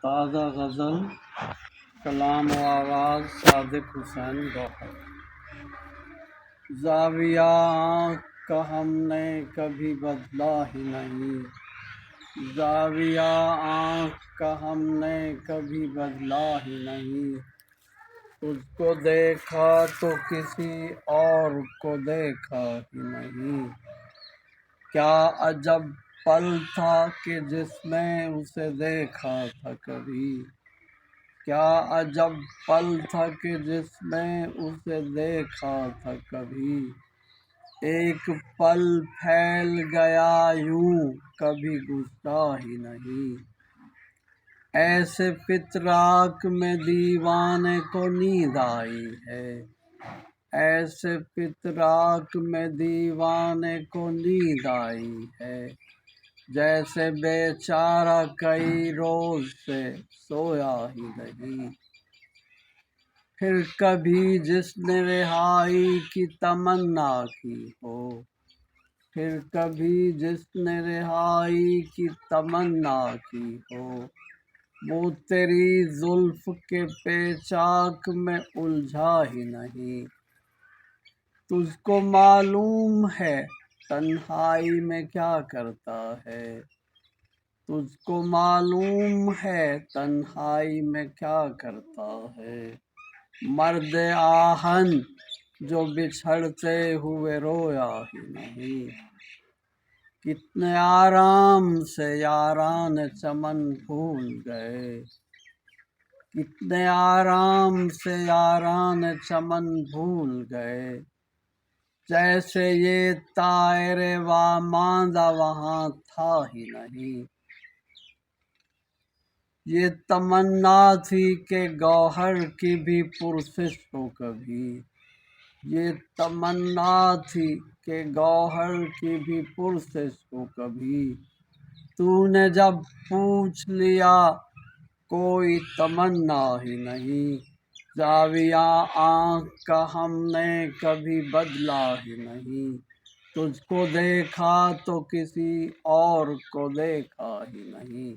تازہ غزل، کلام و آواز صادق حسین گوہر۔ زاویہ آنکھ کا ہم نے کبھی بدلا ہی نہیں، زاویہ آنکھ کا ہم نے کبھی بدلا ہی نہیں، تجھ کو دیکھا تو کسی اور کو دیکھا ہی نہیں۔ کیا عجب پل تھا کہ جس نے اسے دیکھا تھا کبھی، کیا عجب پل تھا کہ جس نے اسے دیکھا تھا کبھی، ایک پل پھیل گیا یوں کبھی گزرا ہی نہیں۔ ایسے فتراق میں دیوانے کو نیند آئی ہے، ایسے فتراق میں دیوانے کو نیند آئی ہے، جیسے بیچارہ کئی روز سے سویا ہی نہیں۔ پھر کبھی جس نے رہائی کی تمنا کی ہو، پھر کبھی جس نے رہائی کی تمنا کی ہو، وہ تیری زلف کے پیچاک میں الجھا ہی نہیں۔ تجھ کو معلوم ہے تنہائی میں کیا کرتا ہے، تجھ کو معلوم ہے تنہائی میں کیا کرتا ہے، مرد آہن جو بچھڑتے ہوئے رویا ہی نہیں۔ کتنے آرام سے یاران چمن بھول گئے، کتنے آرام سے یاران چمن بھول گئے، جیسے یہ طائر واماندہ وہاں تھا ہی نہیں۔ یہ تمنا تھی کہ گوہر کی بھی پرسش ہو کبھی، یہ تمنا تھی کہ گوہر کی بھی پرسش ہو کبھی، تو نے جب پوچھ لیا کوئی تمنا ہی نہیں۔ زاویہ آنکھ کا ہم نے کبھی بدلا ہی نہیں، تجھ کو دیکھا تو کسی اور کو دیکھا ہی نہیں۔